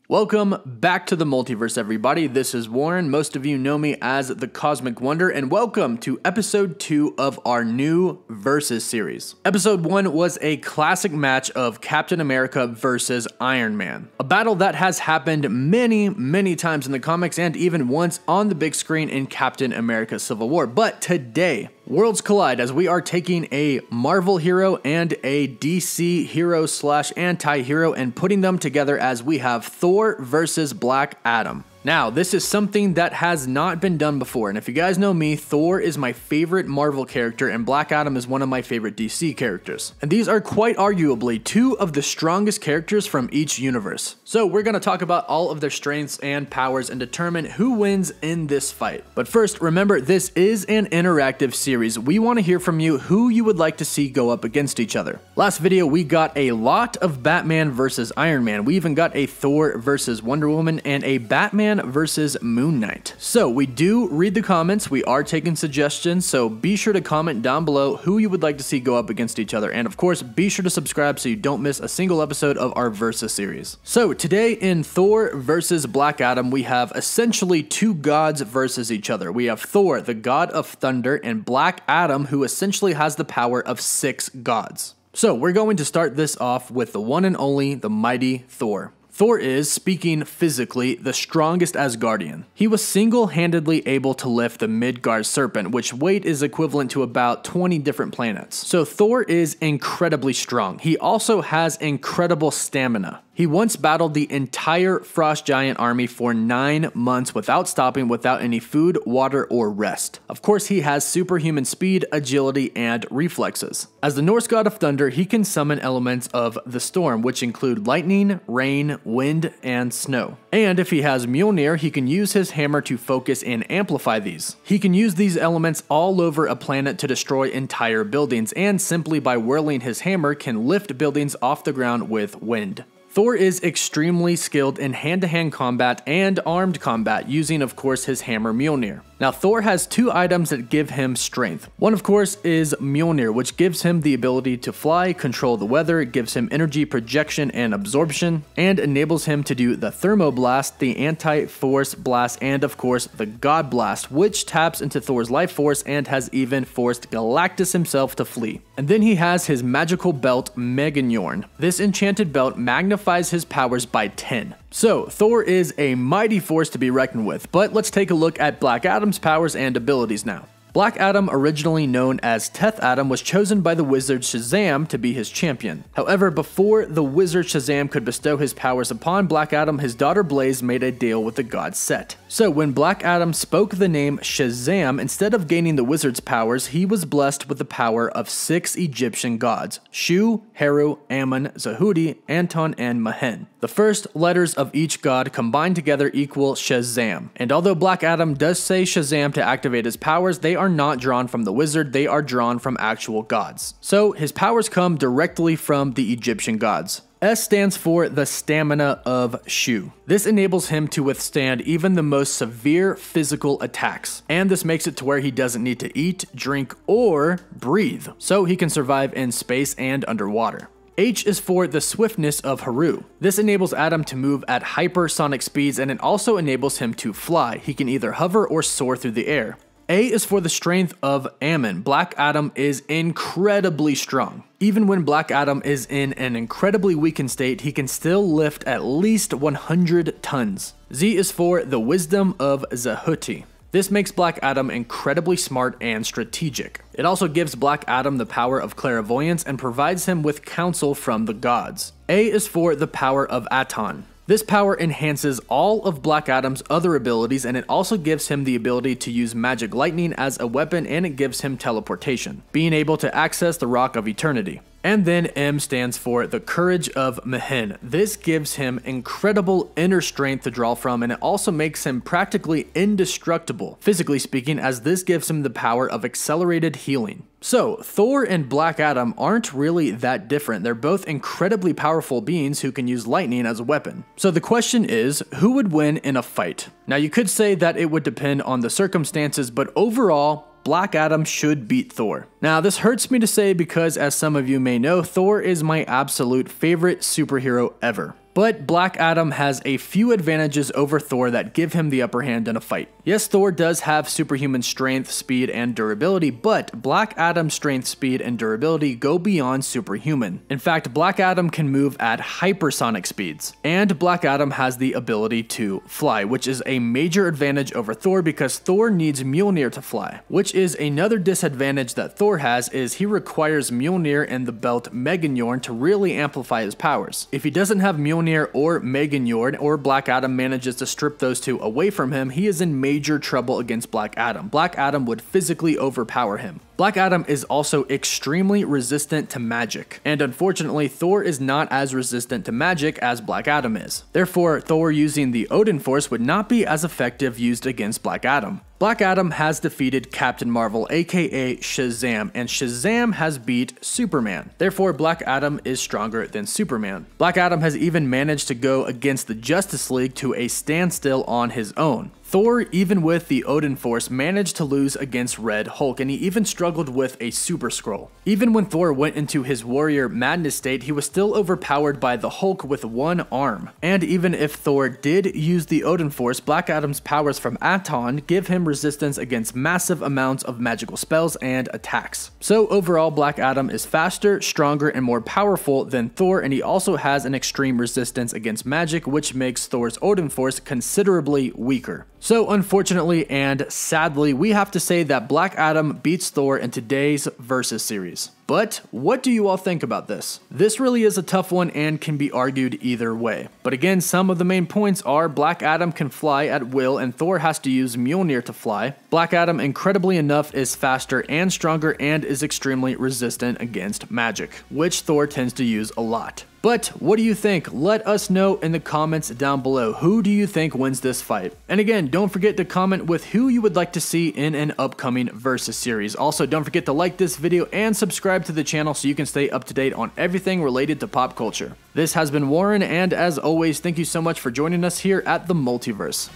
Welcome back to the Multiverse, everybody. This is Warren. Most of you know me as the Cosmic Wonder, and welcome to episode 2 of our new Versus series. Episode 1 was a classic match of Captain America versus Iron Man, a battle that has happened many times in the comics and even once on the big screen in Captain America Civil War. But today, worlds collide as we are taking a Marvel hero and a DC hero slash anti-hero and putting them together as we have Thor versus Black Adam. Now, this is something that has not been done before, and if you guys know me, Thor is my favorite Marvel character and Black Adam is one of my favorite DC characters. And these are quite arguably two of the strongest characters from each universe. So we're going to talk about all of their strengths and powers and determine who wins in this fight. But first, remember, this is an interactive series. We want to hear from you who you would like to see go up against each other. Last video, we got a lot of Batman versus Iron Man. We even got a Thor versus Wonder Woman and a Batman versus Moon Knight. So we do read the comments, we are taking suggestions, so be sure to comment down below who you would like to see go up against each other, and of course be sure to subscribe so you don't miss a single episode of our Versus series. So today in Thor versus Black Adam, we have essentially two gods versus each other. We have Thor, the god of thunder, and Black Adam, who essentially has the power of 6 gods. So we're going to start this off with the one and only, the mighty Thor. Thor is, speaking physically, the strongest Asgardian. He was single-handedly able to lift the Midgard serpent, which weight is equivalent to about 20 different planets. So Thor is incredibly strong. He also has incredible stamina. He once battled the entire Frost Giant army for 9 months without stopping, without any food, water, or rest. Of course, he has superhuman speed, agility, and reflexes. As the Norse god of thunder, he can summon elements of the storm, which include lightning, rain, wind, and snow. And if he has Mjolnir, he can use his hammer to focus and amplify these. He can use these elements all over a planet to destroy entire buildings, and simply by whirling his hammer can lift buildings off the ground with wind. Thor is extremely skilled in hand-to-hand combat and armed combat, using of course his hammer Mjolnir. Now Thor has 2 items that give him strength. One of course is Mjolnir, which gives him the ability to fly, control the weather, gives him energy projection and absorption, and enables him to do the Thermoblast, the Anti-Force Blast, and of course the God Blast, which taps into Thor's life force and has even forced Galactus himself to flee. And then he has his magical belt Meganjorn. This enchanted belt magnifies his powers by 10. So, Thor is a mighty force to be reckoned with, but let's take a look at Black Adam's powers and abilities now. Black Adam, originally known as Teth Adam, was chosen by the wizard Shazam to be his champion. However, before the wizard Shazam could bestow his powers upon Black Adam, his daughter Blaze made a deal with the god Set. So when Black Adam spoke the name Shazam, instead of gaining the wizard's powers, he was blessed with the power of 6 Egyptian gods: Shu, Heru, Ammon, Zahudi, Anton, and Mahen. The first letters of each god combined together equal Shazam. And although Black Adam does say Shazam to activate his powers, they are not drawn from the wizard, they are drawn from actual gods. So his powers come directly from the Egyptian gods. S stands for the stamina of Shu. This enables him to withstand even the most severe physical attacks, and this makes it to where he doesn't need to eat, drink, or breathe, so he can survive in space and underwater. H is for the swiftness of Heru. This enables Adam to move at hypersonic speeds, and it also enables him to fly. He can either hover or soar through the air. A is for the strength of Ammon. Black Adam is incredibly strong. Even when Black Adam is in an incredibly weakened state, he can still lift at least 100 tons. Z is for the wisdom of Zahuti. This makes Black Adam incredibly smart and strategic. It also gives Black Adam the power of clairvoyance and provides him with counsel from the gods. A is for the power of Aton. This power enhances all of Black Adam's other abilities, and it also gives him the ability to use magic lightning as a weapon, and it gives him teleportation, being able to access the Rock of Eternity. And then M stands for the courage of Mahen. This gives him incredible inner strength to draw from, and it also makes him practically indestructible, physically speaking, as this gives him the power of accelerated healing. So, Thor and Black Adam aren't really that different. They're both incredibly powerful beings who can use lightning as a weapon. So the question is, who would win in a fight? Now you could say that it would depend on the circumstances, but overall, Black Adam should beat Thor. Now, this hurts me to say because, as some of you may know, Thor is my absolute favorite superhero ever. But Black Adam has a few advantages over Thor that give him the upper hand in a fight. Yes, Thor does have superhuman strength, speed, and durability, but Black Adam's strength, speed, and durability go beyond superhuman. In fact, Black Adam can move at hypersonic speeds, and Black Adam has the ability to fly, which is a major advantage over Thor because Thor needs Mjolnir to fly, which is another disadvantage that Thor has is he requires Mjolnir and the belt Meganjorn to really amplify his powers. If he doesn't have Mjolnir or Meganjorn, or Black Adam manages to strip those two away from him, he is in major trouble against Black Adam. Black Adam would physically overpower him. Black Adam is also extremely resistant to magic, and unfortunately Thor is not as resistant to magic as Black Adam is. Therefore, Thor using the Odin Force would not be as effective used against Black Adam. Black Adam has defeated Captain Marvel, aka Shazam, and Shazam has beat Superman. Therefore, Black Adam is stronger than Superman. Black Adam has even managed to go against the Justice League to a standstill on his own. Thor, even with the Odin Force, managed to lose against Red Hulk, and he even struggled with a Super Skrull. Even when Thor went into his Warrior Madness state, he was still overpowered by the Hulk with one arm. And even if Thor did use the Odin Force, Black Adam's powers from Aton give him resistance against massive amounts of magical spells and attacks. So overall, Black Adam is faster, stronger, and more powerful than Thor, and he also has an extreme resistance against magic, which makes Thor's Odin Force considerably weaker. So unfortunately and sadly, we have to say that Black Adam beats Thor in today's Versus series. But what do you all think about this? This really is a tough one and can be argued either way. But again, some of the main points are Black Adam can fly at will and Thor has to use Mjolnir to fly. Black Adam, incredibly enough, is faster and stronger and is extremely resistant against magic, which Thor tends to use a lot. But what do you think? Let us know in the comments down below. Who do you think wins this fight? And again, don't forget to comment with who you would like to see in an upcoming Versus series. Also, don't forget to like this video and subscribe to the channel so you can stay up to date on everything related to pop culture. This has been Warren, and as always, thank you so much for joining us here at the Multiverse.